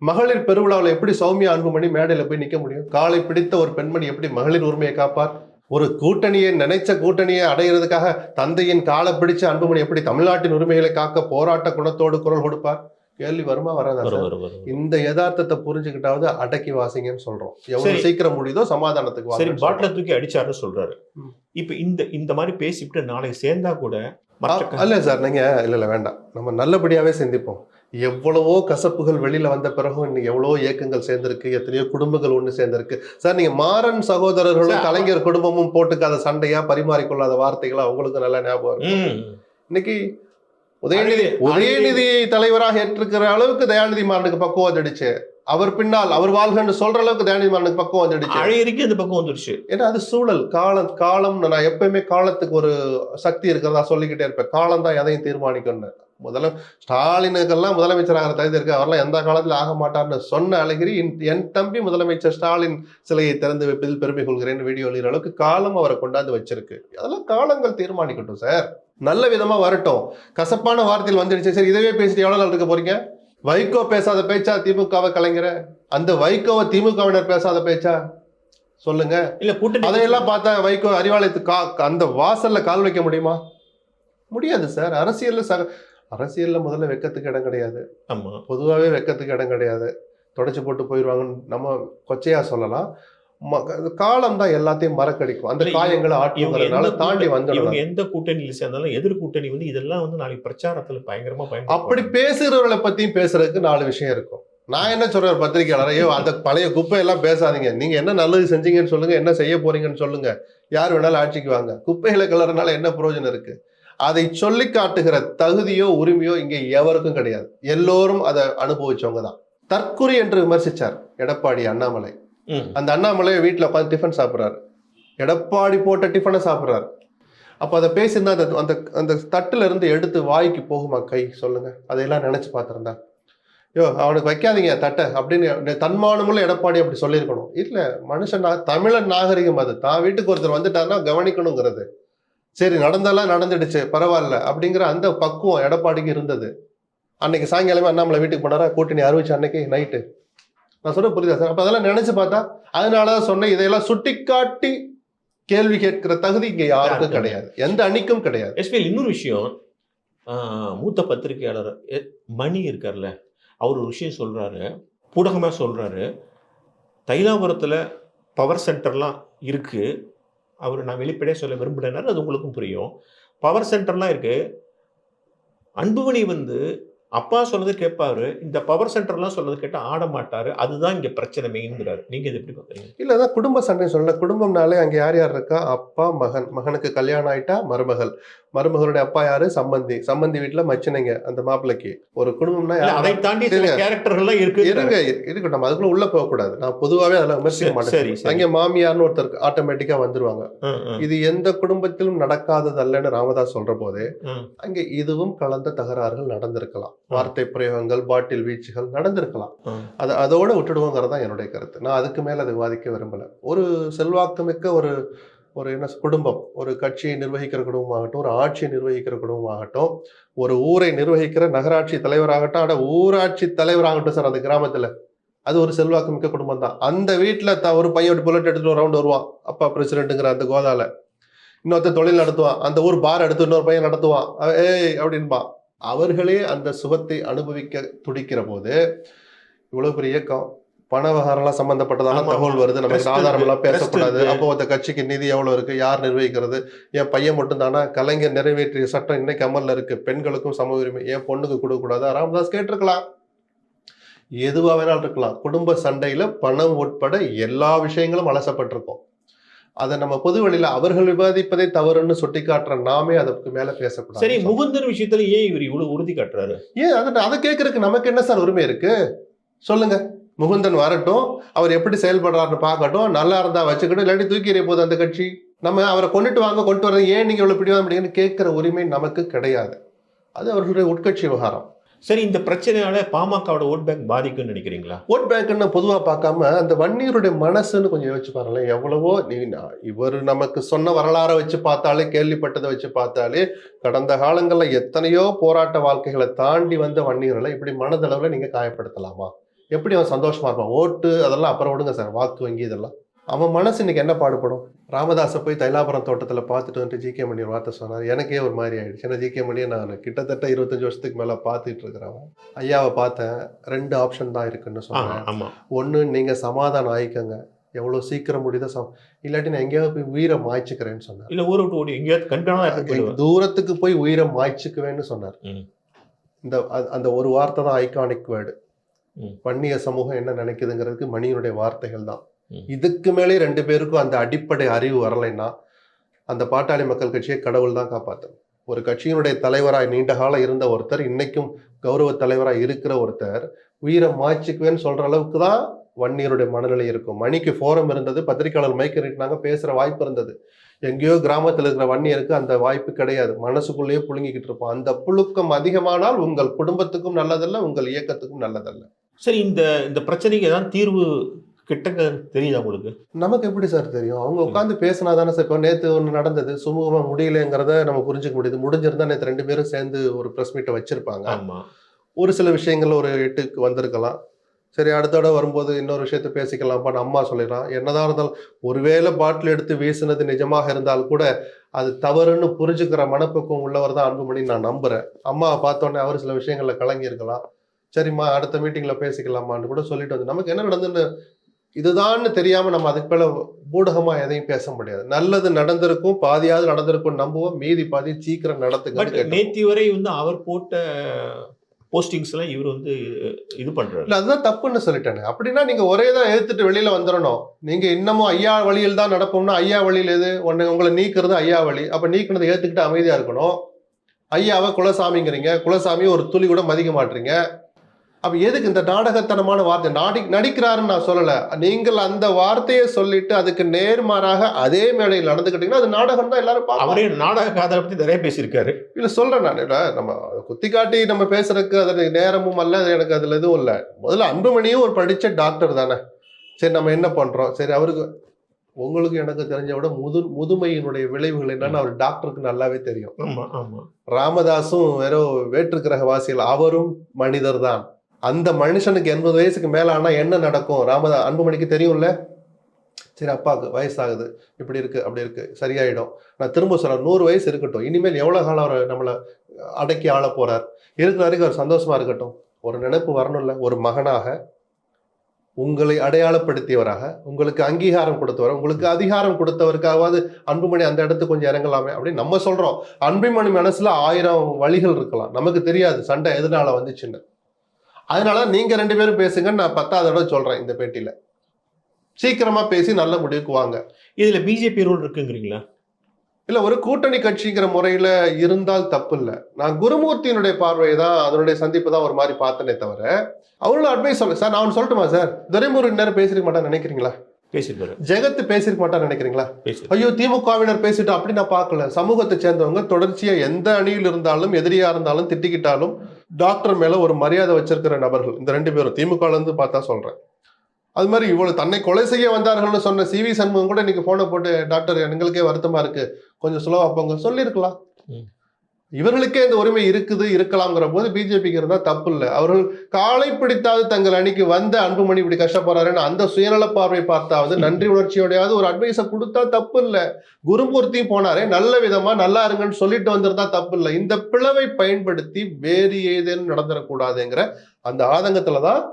மகளிர் பெருவிழாவில் எப்படி சௌமியா அன்புமணி மேடையில போய் நிக்க முடியும்? காலை பிடித்த ஒரு பெண்மணி எப்படி மகளிர் உரிமையை காப்பார்? ஒரு கூட்டணியை நினைச்ச கூட்டணியை அடைகிறதுக்காக தந்தையின் காலை பிடிச்ச அன்புமணி எப்படி தமிழ்நாட்டின் உரிமைகளை காக்க போராட்ட குணத்தோடு குரல் கொடுப்பார்? கேள்வி வருமா வராதா? இந்த யதார்த்தத்தை புரிஞ்சுக்கிட்டாவது அடக்கி வாசிங்கன்னு சொல்றோம். எவ்வளவு சீக்கிரம் முடியுதோ சமாதானத்துக்கு பாட்டில தூக்கி அடிச்சாருன்னு சொல்றாரு. இப்ப இந்த மாதிரி பேசிவிட்டு நாளைக்கு சேர்ந்தா கூட இல்ல சார், நீங்க இல்ல வேண்டாம், நம்ம நல்லபடியாவே சிந்திப்போம். எவ்வளவோ கசப்புகள் வெளியில வந்த பிறகும் இன்னைக்கு எவ்வளவோ இயக்கங்கள் சேர்ந்திருக்கு, எத்தனையோ குடும்பங்கள் ஒண்ணு சேர்ந்திருக்கு சார். நீங்க மாறன் சகோதரர்களும் சார், கலைஞர் குடும்பமும் போட்டுக்காத சண்டையா, பரிமாறிக்கொள்ளாத வார்த்தைகளா உங்களுக்கு நல்லா ஞாபகம் இருக்கும். இன்னைக்கு உதயநிதி தலைவராக ஏற்றிருக்கிற அளவுக்கு தயாநிதி மாறனுக்கு பக்குவம் வந்துடுச்சு. அவர் பின்னால் அவர் வாழ்கன்னு சொல்ற அளவுக்கு தயாநிதி மாறனுக்கு பக்குவம் வந்துடுச்சு. அழகிரிக்கு இந்த பக்கம் வந்துடுச்சு. ஏன்னா அது சூழல், காலம். நான் எப்பயுமே காலத்துக்கு ஒரு சக்தி இருக்கிறதா சொல்லிக்கிட்டே இருப்பேன். காலம் தான் எதையும் தீர்மானிக்கணும்னு. ஸ்டாலினுக்கெல்லாம் முதலமைச்சராக தகுதி இருக்கு, அவரெல்லாம் எந்த காலத்துல ஆக மாட்டார்னு சொன்ன அழகிரி என் தம்பி முதலமைச்சர் ஸ்டாலின் சிலையை திறந்து வைப்பதில் பெருமை கொள்கிறேன் வீடியோ எழுதுற அளவுக்கு காலம் அவரை கொண்டாந்து வச்சிருக்கு. அதெல்லாம் காலங்கள் தீர்மானிக்கட்டும் சார். நல்ல விதமா வரட்டும். கசப்பான வார்த்தையில் வந்துடுச்சு சரி, இதவே பேசிட்டு எவ்வளவு நாள் இருக்க போறீங்க? வைகோ பேசாத பேச்சா திமுகவை கலைஞர? அந்த வைகோவை திமுகவினர் பேசாத பேச்சா? சொல்லுங்க. இல்ல கூட்டணி அதையெல்லாம் பார்த்தா வைகோ அறிவாலயத்துக்கு அந்த வாசல்ல கால் வைக்க முடியுமா? முடியாது சார். அரசியல்ல முதல்ல வெக்கத்துக்கு இடம் கிடையாது. ஆமா, பொதுவாகவே வெக்கத்துக்கு இடம் கிடையாது. தொடச்சு போட்டு போயிடுவாங்கன்னு நம்ம கொச்சையா சொல்லலாம். காலம் தான் எல்லாத்தையும் மறக்கடிக்கும். அந்த காயங்களை ஆட்டுங்கிறதுனால தாண்டி வந்துடும். எந்த கூட்டணியில் சேர்ந்தாலும் எதிர் கூட்டணி வந்து இதெல்லாம் வந்து நாளைக்கு பிரச்சாரத்துல பயங்கரமா அப்படி பேசுறவர்களை பத்தியும் பேசுறதுக்கு 4 விஷயம் இருக்கும். நான் என்ன சொல்றேன் பத்திரிகையாளர், ஐயோ அந்த பழைய குப்பையெல்லாம் பேசாதீங்க, நீங்க என்ன நல்லது செஞ்சீங்கன்னு சொல்லுங்க, என்ன செய்ய போறீங்கன்னு சொல்லுங்க, யார் வேணாலும் ஆட்சிக்கு வாங்க. குப்பைகளை கிளறனால என்ன பிரயோஜனம் இருக்கு? அதை சொல்லி காட்டுகிற தகுதியோ உரிமையோ இங்கே எவருக்கும் கிடையாது. எல்லோரும் அதை அனுபவிச்சவங்க தான். தற்குறி என்று விமர்சிச்சார் எடப்பாடி அண்ணாமலை. அந்த அண்ணாமலை வீட்டில் உட்காந்து டிஃபன் சாப்பிட்றாரு, எடப்பாடி போட்ட டிஃபனை சாப்பிட்றாரு. அப்போ அதை பேசியிருந்தா அந்த அந்த தட்டுல இருந்து எடுத்து வாய்க்கு போகுமா கை? சொல்லுங்க. அதையெல்லாம் நினைச்சு பார்த்துருந்தா, யோ அவனுக்கு வைக்காதீங்க தட்டை அப்படின்னு தன்மானமுள்ள எடப்பாடி அப்படி சொல்லியிருக்கணும். இல்லை, மனுஷன் தமிழன் நாகரிகம் அது. தான் வீட்டுக்கு ஒருத்தர் வந்துட்டாருன்னா கவனிக்கணுங்கிறது. சரி நடந்தாலாம் நடந்துடுச்சு பரவாயில்ல அப்படிங்கிற அந்த பக்குவம் எடப்பாடிக்கு இருந்தது. அன்னைக்கு சாயங்காலமே அண்ணாமலை வீட்டுக்கு போனாரா, கூட்டணி அறிவிச்சு அன்னைக்கு நைட்டு. நான் சொல்ல புரியுதா சார்? அப்ப அதெல்லாம் நினைச்சு பார்த்தா, அதனாலதான் சொன்னேன், இதையெல்லாம் சுட்டிக்காட்டி கேள்வி கேட்கிற தகுதி இங்க யாருக்கும் கிடையாது, எந்த அணிக்கும் கிடையாது. எஸ்பிஎல் இன்னொரு விஷயம், மூத்த பத்திரிகையாளர் மணி இருக்கார்ல, அவர் ஒரு விஷயம் சொல்றாரு, பூடகமா சொல்றாரு. தைலாபுரத்துல பவர் சென்டர்லாம் இருக்கு. அவர் நான் வெளிப்படையாக சொல்ல விரும்புகிறேன்னாரு, அது உங்களுக்கும் புரியும். பவர் சென்டர்லாம் இருக்கு. அன்புமணி வந்து அப்பா சொன்னது கேட்பாரு, இந்த பவர் சென்டர்லாம் சொன்னது கேட்டா ஆட மாட்டாரு. அதுதான் இங்க பிரச்சனை மெயின்ங்கிறாரு. நீங்க இது எப்படி பாக்குறீங்க? இல்ல, அதான் குடும்ப சண்டை சொல்ல. குடும்பம்னாலே அங்க யார் யார் இருக்கா? அப்பா, மகன். மகனுக்கு கல்யாணம் ஆயிட்டா மருமகள், மருமகளுடைய அப்பா யாரு? சம்பந்தி. சம்பந்தி வீட்டுல மச்சினைங்க அந்த மாப்பிள்ளைக்கு. ஒரு குடும்பம்னா அதை தாண்டி கேரக்டர்கள்லாம் இருக்கு. இருக்கட்டும், அதுக்குள்ள உள்ள போக கூடாது. நான் பொதுவாவே அதெல்லாம் விமர்சிக்க மாட்டேன். அங்க மாமியார்னு ஒருத்தர் ஆட்டோமேட்டிக்கா வந்துருவாங்க. இது எந்த குடும்பத்திலும் நடக்காதது அல்லன்னு ராமதாஸ் சொல்ற போதே அங்க இதுவும் கலந்த தகராறுகள் நடந்திருக்கலாம். வார்த்தை பிரயோகங்கள், பாட்டில் வீச்சுகள் நடந்திருக்கலாம். அதோட விட்டுடுவோங்கிறதா என்னுடைய கருத்து. நான் அதுக்கு மேல அதை விவாதிக்க விரும்பல. ஒரு செல்வாக்குமிக்க ஒரு என்ன குடும்பம், ஒரு கட்சியை நிர்வகிக்கிற குடும்பமாகட்டும், ஒரு ஆட்சியை நிர்வகிக்கிற குடும்பமாகட்டும், ஒரு ஊரை நிர்வகிக்கிற நகராட்சி தலைவராகட்டும், ஊராட்சி தலைவராகட்டும் சார், அந்த கிராமத்துல அது ஒரு செல்வாக்கு மிக்க குடும்பம் தான். அந்த வீட்டுல ஒரு பையன் புல்லட் எடுத்துட்டு ஒரு ரவுண்ட் வருவான், அப்பா பிரசிடென்ட்டுங்கிற அந்த கோதால. இன்னொருத்த தொழில் நடத்துவான், அந்த ஊர் பார் எடுத்து இன்னொரு பையன் நடத்துவான், ஏய் அப்படின்பான். அவர்களே அந்த சுகத்தை அனுபவிக்க துடிக்கிற போது இவ்வளவு பெரிய இயக்கம், பண விவகாரம்லாம் சம்பந்தப்பட்டதான தகவல் வருது, நமக்கு ஆதாரம் எல்லாம் பேசக்கூடாது. அப்போ அந்த கட்சிக்கு நிதி எவ்வளவு இருக்கு, யார் நிர்வகிக்கிறது, என் பையன் மட்டும் தானா, கலைஞர் நிறைவேற்றிய சட்டம் இன்னைக்கு அமல்ல இருக்கு, பெண்களுக்கும் சம உரிமை, என் பொண்ணுக்கு கொடுக்க கூடாது, ராமதாஸ் கேட்டிருக்கலாம். எதுவா வேணாலும் இருக்கலாம். குடும்ப சண்டையில பணம் உட்பட எல்லா விஷயங்களும் அலசப்பட்டிருக்கும். அதை நம்ம பொது வழியில அவர்கள் விவாதிப்பதை தவறுன்னு சுட்டி காட்டுற நாமே அதுக்கு மேல பேசக்கூடாது. சரி, முகுந்தன் விஷயத்துல ஏன் இவர் இவ்வளவு உறுதி காட்டுறாரு? ஏன் அதை கேட்கறதுக்கு நமக்கு என்ன சார் உரிமை இருக்கு? சொல்லுங்க. முகுந்தன் வரட்டும், அவர் எப்படி செயல்படுறாருன்னு பார்க்கட்டும், நல்லா இருந்தா வச்சுக்கிட்டு, இல்லாட்டி தூக்கி எறிய போகுது அந்த கட்சி. நம்ம அவரை கொண்டுட்டு வாங்க, கொண்டு வர, ஏன் நீங்க இவ்வளவு பிடிவாதம் அப்படிங்கன்னு கேட்கிற உரிமை நமக்கு கிடையாது. அது அவர்களுடைய உட்கட்சி விவகாரம். சரி, இந்த பிரச்சனையால பாமகவோட ஓட் பேங்க் பாதிக்கும்னு நினைக்கிறீங்களா? ஓட் பேங்க்னு பொதுவாக பார்க்காம அந்த வன்னியருடைய மனசுன்னு கொஞ்சம் யோசிச்சு பாருங்களேன். எவ்வளவோ இவர் நமக்கு சொன்ன வரலாறை வச்சு பார்த்தாலே, கேள்விப்பட்டதை வச்சு பார்த்தாலே, கடந்த காலங்களில் எத்தனையோ போராட்ட வாழ்க்கைகளை தாண்டி வந்த வன்னியர்களை இப்படி மனதளவில் நீங்க காயப்படுத்தலாமா? எப்படி அவன் சந்தோஷமா இருப்பான்? ஓட்டு அதெல்லாம் அப்புறம் விடுங்க சார், வாக்கு வங்கி இதெல்லாம். அவன் மனசு இன்னைக்கு என்ன பாடுபடும்? ராமதாஸை போய் தைலாபுரம் தோட்டத்தில் பார்த்துட்டு வந்துட்டு ஜி கே மணி ஒரு வார்த்தை சொன்னார். எனக்கே ஒரு மாதிரி ஆயிடுச்சு. ஏன்னா ஜி கே மணியை நான் கிட்டத்தட்ட 25 வருஷத்துக்கு மேலே பார்த்துட்டு இருக்கிறவன். ஐயாவை பார்த்தேன், 2 ஆப்ஷன் தான் இருக்குன்னு சொன்னேன். ஒன்று, நீங்கள் சமாதானம் ஆயிக்கங்க, எவ்வளோ சீக்கிரம் முடியுதோ இல்லாட்டி நான் எங்கேயாவது போய் உயிரை மாய்ச்சிக்கிறேன்னு சொன்னார். இல்ல ஊரை விட்டு ஓடி எங்கேயாவது கண்காணாம தூரத்துக்கு போய் உயிரை மாய்ச்சிக்குவேன்னு சொன்னார். ம். அந்த ஒரு வார்த்தை தான் ஐகானிக் வேர்டு. ம். வன்னிய சமூகம் என்ன நினைக்குதுங்கிறதுக்கு மணியினுடைய வார்த்தைகள் தான். ம். இதுக்கு மேலே 2 பேருக்கும் அந்த அடிப்படை அறிவு வரலைன்னா அந்த பாட்டாளி மக்கள் கட்சியை கடவுள் தான் காப்பாற்றணும். ஒரு கட்சியினுடைய தலைவராய் நீண்ட காலம் இருந்த ஒருத்தர், இன்னைக்கும் கௌரவ தலைவராய் இருக்கிற ஒருத்தர் உயிரை மாய்ச்சிக்குவேன்னு சொல்ற அளவுக்கு தான் வன்னியருடைய மனநிலை இருக்கும். மணிக்கு ஃபோரம் இருந்தது, பத்திரிகையாளர் மைக் நீட்டினாங்க, பேசுற வாய்ப்பு இருந்தது. எங்கேயோ கிராமத்தில் இருக்கிற வன்னியருக்கு அந்த வாய்ப்பு கிடையாது. மனசுக்குள்ளேயே புழுங்கிக்கிட்டு இருப்போம். அந்த புழுக்கம் அதிகமானால் உங்கள் குடும்பத்துக்கும் நல்லதல்ல, உங்கள் இயக்கத்துக்கும் நல்லதல்ல. சரி, இந்த இந்த பிரச்சனைக்கு ஏதாவது தீர்வு கிட்டக்க தெரியுதா உங்களுக்கு? நமக்கு எப்படி சார் தெரியும்? அவங்க உட்காந்து பேசினா தானே சார். இப்போ நேற்று ஒன்று நடந்தது, சுமூகமா முடியலைங்கிறத நம்ம புரிஞ்சுக்க முடியுது. முடிஞ்சிருந்தா நேற்று 2 பேரும் சேர்ந்து ஒரு ப்ரெஸ் மீட்டை வச்சிருப்பாங்க. ஆமா. ஒரு சில விஷயங்கள் ஒரு 8க்கு வந்திருக்கலாம். சரி, அடுத்த தடவை வரும்போது இன்னொரு விஷயத்த பேசிக்கலாம்ப்பான்னு அம்மா சொல்லிடலாம். என்னதான் இருந்தாலும் ஒருவேளை பாட்டில் எடுத்து வீசினது நிஜமாக இருந்தால் கூட அது தவறுன்னு புரிஞ்சுக்கிற மனப்பக்குவம் உள்ளவர் தான் அன்புமணி நான் நம்புறேன். அம்மாவை பார்த்தோன்னே அவர் சில விஷயங்கள்ல கலங்கி இருக்கலாம். சரிம்மா அடுத்த மீட்டிங்ல பேசிக்கலாமான்னு கூட சொல்லிட்டு வந்து நமக்கு என்ன நடந்துன்னு இதுதான்னு தெரியாம நம்ம அதுக்கு மேல ஊடகமா எதையும் பேச முடியாது. நல்லது நடந்திருக்கும், பாதியாவது நடந்திருக்கும் நம்புவோம், மீதி பாதி சீக்கிரம் நடத்துங்க. நேத்தி வரை வந்து அவர் போட்ட போஸ்டிங்ஸ் எல்லாம் இவர் வந்து இது பண்றாரு. இல்ல அதுதான் தப்புன்னு சொல்லிட்டேன். அப்படின்னா நீங்க ஒரே தான் எதிர்த்துட்டு வெளியில வந்துடணும். நீங்க இன்னமும் ஐயா வழியில் தான் நடப்போம்னா ஐயா வழியில் எது உங்களை நீக்கிறது ஐயா வழி. அப்ப நீக்கினதை ஏத்துக்கிட்டு அமைதியா இருக்கணும். ஐயாவை குலசாமிங்கிறீங்க, குலசாமி ஒரு துளி கூட மதிக்க மாட்டீங்க. அப்ப எதுக்கு இந்த நாடகத்தனமான வார்த்தை? நடிக்கிறாருன்னு நான் சொல்லல. நீங்கள் அந்த வார்த்தையை சொல்லிட்டு அதுக்கு நேர்மாறாக அதே மேடையில் நடந்துக்கிட்டீங்கன்னா அது நாடகம் தான். எல்லாரும் அவரே நாடக காதலை பத்தி நிறைய பேசியிருக்காரு. இல்ல சொல்றேன் நான். இல்ல நம்ம குத்தி காட்டி நம்ம பேசுறதுக்கு அது நேரமும் அல்ல, எனக்கு அதுல எதுவும் இல்லை. முதல்ல அன்புமணியும் ஒரு படிச்ச டாக்டர் தானே. சரி நம்ம என்ன பண்றோம்? சரி அவருக்கு உங்களுக்கு எனக்கு தெரிஞ்ச விட முதுமையினுடைய விளைவுகள் என்னன்னு அவர் டாக்டருக்கு நல்லாவே தெரியும். ஆமா ஆமா. ராமதாசும் வெறும் வேற்று கிரக வாசிகள், அவரும் மனிதர் தான். அந்த மனுஷனுக்கு 80 வயசுக்கு மேல ஆனா என்ன நடக்கும் அன்புமணிக்கு தெரியும்ல. சரி அப்பாவுக்கு வயசாகுது, இப்படி இருக்கு அப்படி இருக்கு, சரியாயிடும். நான் திரும்ப சொல்றேன், 100 வயசு இருக்கட்டும். இனிமேல் எவ்வளவு காலம் அவர் நம்மளை அடக்கி ஆள போறார்? இருக்கிற வரைக்கும் அவர் சந்தோஷமா இருக்கட்டும். ஒரு நினைப்பு வரணும்ல, ஒரு மகனாக உங்களை அடையாளப்படுத்தியவராக, உங்களுக்கு அங்கீகாரம் கொடுத்தவர், உங்களுக்கு அதிகாரம் கொடுத்தவருக்காவது அன்புமணி அந்த இடத்துக்கு கொஞ்சம் இறங்கலாமே அப்படின்னு நம்ம சொல்றோம். அன்புமணி மனசுல 1000 வழிகள் இருக்கலாம், நமக்கு தெரியாது சண்டை எதனால வந்துச்சுன்னு. அதனால நீங்க 2 பேரும் பேசுங்க. நான் 10வது தடவை சொல்றேன் இந்த பேட்டியில, சீக்கிரமா பேசி நல்ல முடிவுக்கு வாங்க. இதுல பிஜேபி ரோல் இருக்குங்கிறீங்களா? இல்ல ஒரு கூட்டணி கட்சிங்கிற முறையில இருந்தால் தப்பு இல்லை. நான் குருமூர்த்தியினுடைய பார்வையை தான், அதனுடைய சந்திப்பு தான் ஒரு மாதிரி பார்த்தனே தவிர அவங்களும் அட்வைஸ் சொல்ல. சார் நான் சொல்லட்டுமா சார்? துரைமுருகன் நேரம் பேசிருக்க மாட்டான்னு நினைக்கிறீங்களா? பேசிருப்பாரு. ஜெகத் பேசிருக்க மாட்டான்னு நினைக்கிறீங்களா? ஐயோ திமுகவினர் பேசிட்டு அப்படி நான் பார்க்கல. சமூகத்தை சேர்ந்தவங்க தொடர்ச்சியா எந்த அணியில் இருந்தாலும் எதிரியா இருந்தாலும் திட்டிக்கிட்டாலும் டாக்டர் மேல ஒரு மரியாதை வச்சிருக்கிற நபர்கள் இந்த 2 பேரும். திமுக இருந்து பார்த்தா சொல்றேன். அது மாதிரி இவ்வளவு தன்னை கொலை செய்ய வந்தார்கள்னு சொன்ன CV சண்முகம் கூட இன்னைக்கு போனை போட்டு டாக்டர் எங்களுக்கே வருத்தமா இருக்கு, கொஞ்சம் ஸ்லோவா போங்க சொல்லியிருக்கலாம். இவர்களுக்கே இந்த உரிமை இருக்குது இருக்கலாம்ங்கிற போது பிஜேபிக்கு இருந்தா தப்பு இல்லை. அவர்கள் காலை பிடித்தாவது தங்கள் அணிக்கு வந்த அன்புமணி இப்படி கஷ்டப்படுறாருன்னு அந்த சுயநல பார்வை பார்த்தாவது நன்றி உணர்ச்சியோடையாவது ஒரு அட்வைஸை கொடுத்தா தப்பு இல்லை. குருமூர்த்தியும் போனாரே நல்ல விதமா நல்லா இருங்கன்னு சொல்லிட்டு வந்திருந்தா தப்பு இல்லை. இந்த பிளவை பயன்படுத்தி வேறு ஏதேனும் நடந்துடக்கூடாதுங்கிற அந்த ஆதங்கத்துலதான்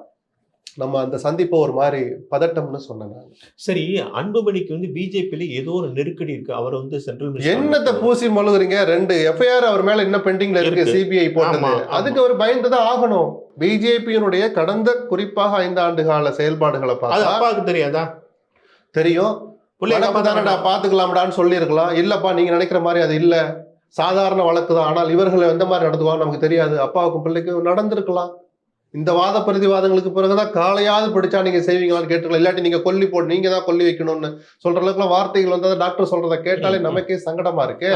நம்ம அந்த சந்திப்பை ஒரு மாதிரி பதட்டம்னு சொன்னேன். சரி, அன்புமணிக்கு வந்து பிஜேபியில ஏதோ ஒரு நெருக்கடி இருக்கு. அவர் வந்து சென்ட்ரல் என்னத்தை பூசி மழுகுறீங்க? 2 FIR அவர் மேல என்ன பெண்டிங்ல இருக்கு, CBI போட்டது. அதுக்கு அவர் பயந்துதான் ஆகணும். பிஜேபியினுடைய கடந்த குறிப்பாக 5 ஆண்டு கால செயல்பாடுகளை பார்த்தா அப்பாவுக்கு தெரியாதா? தெரியும். தானடா பாத்துக்கலாம்டான்னு சொல்லி இருக்கலாம். இல்லப்பா நீங்க நினைக்கிற மாதிரி அது இல்ல, சாதாரண வழக்கு தான். ஆனால் இவர்களை எந்த மாதிரி நடத்துவாங்க நமக்கு தெரியாது. அப்பாவுக்கும் பிள்ளைக்கும் நடந்திருக்கலாம். இந்த வாத பிரதிவாதங்களுக்கு பிறகுதான் காலையாவது படிச்சா நீங்க செய்வீங்களான்னு கேட்டுக்கலாம். இல்லாட்டி நீங்க கொல்லி போட்டு நீங்க தான் கொல்லி வைக்கணும்னு சொல்ற அளவுக்கு வார்த்தைகள் வந்தா டாக்டர் சொல்றதை கேட்டாலே நமக்கே சங்கடமா இருக்கு.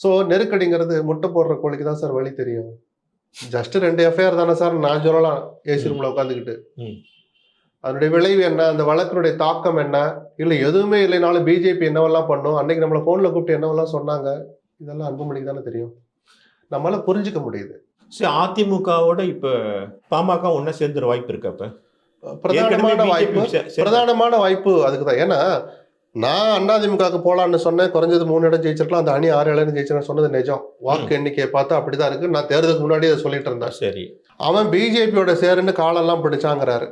சோ நெருக்கடிங்கிறது முட்டை போடுற கோழிக்கு தான் சார் வழி தெரியும். ஜஸ்ட் 2 FIR தானே சார் நான் சொல்லலாம் ஏசி ரூம்ல உட்காந்துக்கிட்டு. அதனுடைய விளைவு என்ன, அந்த வழக்கினுடைய தாக்கம் என்ன, இல்ல எதுவுமே இல்லைனாலும் பிஜேபி என்னவெல்லாம் பண்ணும், அன்னைக்கு நம்மளை போன்ல கூப்பிட்டு என்னவெல்லாம் சொன்னாங்க, இதெல்லாம் அன்புமணிக்கு தானே தெரியும். நம்மளால புரிஞ்சுக்க முடியுது. சரி, அதிமுகவோட இப்ப பாமக ஒன்னா சேர்ந்துற வாய்ப்பு இருக்கு. அப்ப பிரதானமான வாய்ப்பு அதுக்குதான். ஏன்னா நான் அதிமுகவுக்கு போலான்னு சொன்னேன், குறைஞ்சது 3 இடம் ஜெயிச்சிருக்கலாம். அந்த அணி 6 இடம் ஜெயிச்சிருக்கேன் சொன்னது நிஜம். வாக்கு எண்ணிக்கையை பார்த்தா அப்படிதான் இருக்கு. நான் தேர்தலுக்கு முன்னாடி அதை சொல்லிட்டு இருந்தேன். சரி, அவன் பிஜேபியோட சேருன்னு காலெல்லாம் பிடிச்சாங்கிறாரு.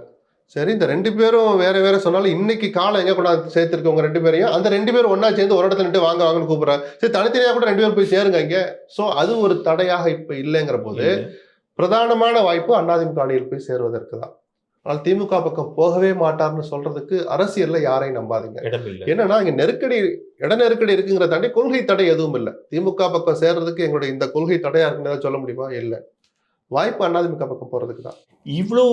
சரி, இந்த 2 பேரும் வேற வேற சொன்னாலும், இன்னைக்கு காலம் எங்க கொண்டாந்து சேர்த்திருக்கவங்க 2 பேரையும், அந்த 2 பேரும் ஒண்ணா சேர்ந்து ஒரு இடத்துல நின்னுட்டு வாங்க வாங்கன்னு கூப்பிடுறாங்க. சரி, தனித்தனியா கூட 2 பேரும் போய் சேருங்க இங்க. சோ அது ஒரு தடையாக இப்ப இல்லைங்கிற போது, இல்ல. பிரதானமான வாய்ப்பு அதிமுக அணியில் போய் சேருவதற்கு தான். ஆனால் திமுக பக்கம் போகவே மாட்டார்னு சொல்றதுக்கு அரசியல்ல யாரையும் நம்பாதீங்க. இடம் இல்ல. என்னன்னா, இங்க இட நெருக்கடி இருக்குங்கிறத தாண்டி கொள்கை தடை எதுவும் இல்ல. திமுக பக்கம் சேர்றதுக்கு எங்களுடைய இந்த கொள்கை தடையா இருக்குன்னு ஏதாவது சொல்ல முடியுமா? இல்ல. வாய்ப்பு அதிமுக பக்கம் போறதுக்கு தான். இவ்வளோ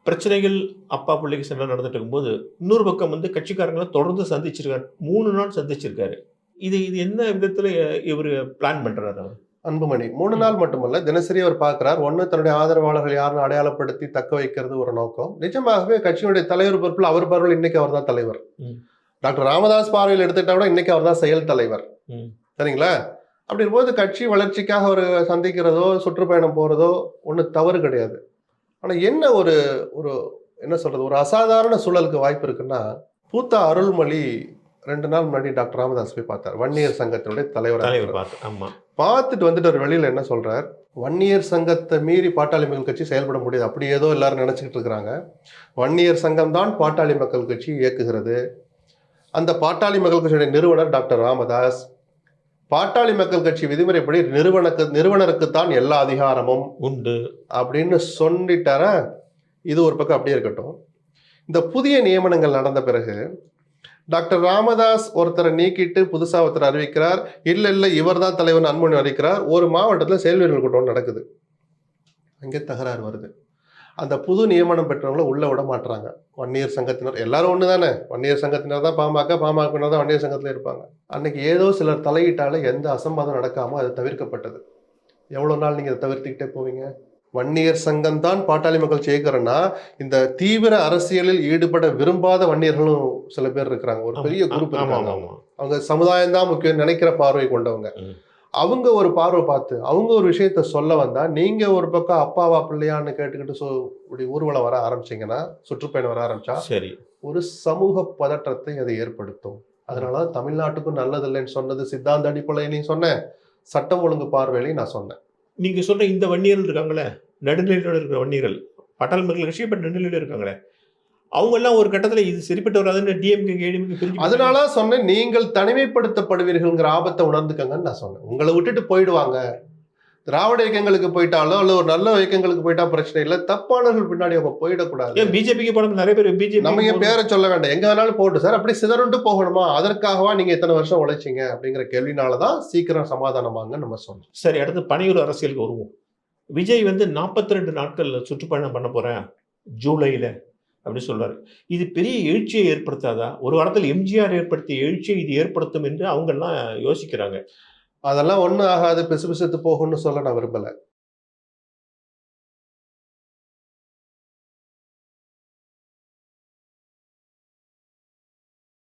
பிரச்சனைகள் அப்பா பிள்ளைக்கு சண்டை நடந்துட்டு இருக்கும்போது, இன்னொரு பக்கம் வந்து கட்சிக்காரங்கள தொடர்ந்து சந்திச்சிருக்காரு. 3 நாள் சந்திச்சிருக்காரு. இது இது என்ன விதத்துல இவரு பிளான் பண்றாரு அவரு? அன்புமணி 3 நாள் மட்டுமல்ல, தினசரி அவர் பார்க்கிறார். ஒண்ணு தன்னுடைய ஆதரவாளர்கள் யாருன்னு அடையாளப்படுத்தி தக்க வைக்கிறது ஒரு நோக்கம். நிஜமாகவே கட்சியினுடைய தலைவர் பொறுப்புல அவர் பார்வையில் இன்னைக்கு அவர் தான் தலைவர். ம். டாக்டர் ராமதாஸ் பார்வையில் எடுத்துட்டா கூட இன்னைக்கு அவர் தான் செயல் தலைவர். ம். சரிங்களா? அப்படி இருக்கும்போது கட்சி வளர்ச்சிக்காக ஒரு சந்திக்கிறதோ, சுற்றுப்பயணம் போறதோ ஒண்ணும் தவறு கிடையாது. ஆனா என்ன ஒரு ஒரு என்ன சொல்றது? ஒரு அசாதாரண சூழலுக்கு வாய்ப்பு இருக்குன்னா, பூத்தா அருள்மொழி 2 நாள் முன்னாடி டாக்டர் ராமதாஸ் போய் பார்த்தார். வன்னியர் சங்கத்தினுடைய தலைவர். தலைவர் பார்த்து. ஆமா. பார்த்துட்டு வந்துட்டு அவர் வெளியில என்ன சொல்றார்? வன்னியர் சங்கத்தை மீறி பாட்டாளி மக்கள் கட்சி செயல்பட முடியாது. அப்படி ஏதோ எல்லாரும் நினைச்சுக்கிட்டு இருக்கிறாங்க. வன்னியர் சங்கம் தான் பாட்டாளி மக்கள் கட்சி இயக்குகிறது. அந்த பாட்டாளி மக்கள் கட்சியுடைய நிறுவனர் டாக்டர் ராமதாஸ். பாட்டாளி மக்கள் கட்சி விதிமுறைப்படி நிறுவனருக்குத்தான் எல்லா அதிகாரமும் உண்டு அப்படின்னு சொல்லிட்டாரா. இது ஒரு பக்கம் அப்படியே இருக்கட்டும். இந்த புதிய நியமனங்கள் நடந்த பிறகு டாக்டர் ராமதாஸ் ஒருத்தரை நீக்கிட்டு புதுசா ஒருத்தர் அறிவிக்கிறார். இல்ல இவர் தான் தலைவர் அன்புமணி அறிவிக்கிறார். ஒரு மாவட்டத்தில் செயல்வீரர்கள் கூட்டம் நடக்குது. அங்கே தகராறு வருது. அந்த புது நியமனம் பெற்றவங்கள உள்ள விட மாட்டுறாங்க. வன்னியர் சங்கத்தினர் எல்லாரும் ஒன்று தானே. வன்னியர் சங்கத்தினர் தான் பாமக தான் வன்னியர் சங்கத்தில் இருப்பாங்க. அன்னைக்கு ஏதோ சிலர் தலையிட்டால எந்த அசம்பாதம் நடக்காம அது தவிர்க்கப்பட்டது. எவ்வளவு நாள் நீங்க அதை தவிர்த்துக்கிட்டே போவீங்க? வன்னியர் சங்கம் தான் பாட்டாளி மக்கள் சேர்க்கிறன்னா, இந்த தீவிர அரசியலில் ஈடுபட விரும்பாத வன்னியர்களும் சில பேர் இருக்கிறாங்க. ஒரு பெரிய குரூப் இருக்காங்க. அவங்க சமுதாயம் தான் முக்கியம் நினைக்கிற பார்வை கொண்டவங்க. அவங்க ஒரு பார்வை பார்த்து அவங்க ஒரு விஷயத்த சொல்ல வந்தா, நீங்க ஒரு பக்கம் அப்பாவா பிள்ளையான்னு கேட்டுக்கிட்டு இப்படி ஊர்வலம் வர ஆரம்பிச்சீங்கன்னா, சுற்றுப்பயணம் வர ஆரம்பிச்சா சரி, ஒரு சமூக பதற்றத்தை அது ஏற்படுத்தும். அதனால தமிழ்நாட்டுக்கும் நல்லதில்லைன்னு சொன்னது சித்தாந்த அடிப்படையிலையும் நீ சொன்ன, சட்டம் ஒழுங்கு பார்வையிலையும் நான் சொன்னேன். நீங்க சொல்ற இந்த வன்னியர்கள் இருக்காங்களே, நடுநிலையோட இருக்கிற வன்னியர்கள், பாட்டாளி மக்கள் கட்சி இப்ப நடுநிலையில இருக்காங்களே, அவங்க எல்லாம் ஒரு கட்டத்துல இது சரிப்பட்டு வராதுன்னு டிஎம்கே ஏடிஎம்கே பிரிஞ்சு. அதனால சொன்னேன், நீங்கள் தனிமைப்படுத்தப்படுவீர்கள்ங்கிற ஆபத்தை உணர்ந்துக்கங்கன்னு நான் சொன்னேன். உங்களை விட்டுட்டு போயிடுவாங்க. திராவிட இயக்கங்களுக்கு போயிட்டாலோ அல்ல ஒரு நல்ல இயக்கங்களுக்கு போயிட்டா பிரச்சனை இல்லை. தப்பானவர்கள் பின்னாடி அவங்க போயிடக்கூடாது. ஏன் பிஜேபிக்கு போன நிறைய பேர் பிஜேபி நம்ம என் பேரை சொல்ல வேண்டாம். எங்க வேணாலும் போட்டு சார், அப்படி சிதறுண்டு போகணுமா? அதற்காகவா நீங்க இத்தனை வருஷம் உழைச்சிங்க அப்படிங்கிற கேள்வினாலதான் சீக்கிரம் சமாதானமாங்க நம்ம சொன்னோம். சரி, அடுத்து பனையூர் அரசியலுக்கு வருவோம். விஜய் வந்து 42 நாட்கள் சுற்றுப்பயணம் பண்ண போறேன் ஜூலைல அப்படின்னு சொல்றாரு. இது பெரிய எழுச்சியை ஏற்படுத்தாதா? ஒரு காலத்தில் எம்ஜிஆர் ஏற்படுத்திய எழுச்சியை இது ஏற்படுத்தும் என்று அவங்க எல்லாம் யோசிக்கிறாங்க. அதெல்லாம் ஒண்ணும் ஆகாது, பிசுபிசுத்து போகும்னு சொல்ல நான் விரும்பல.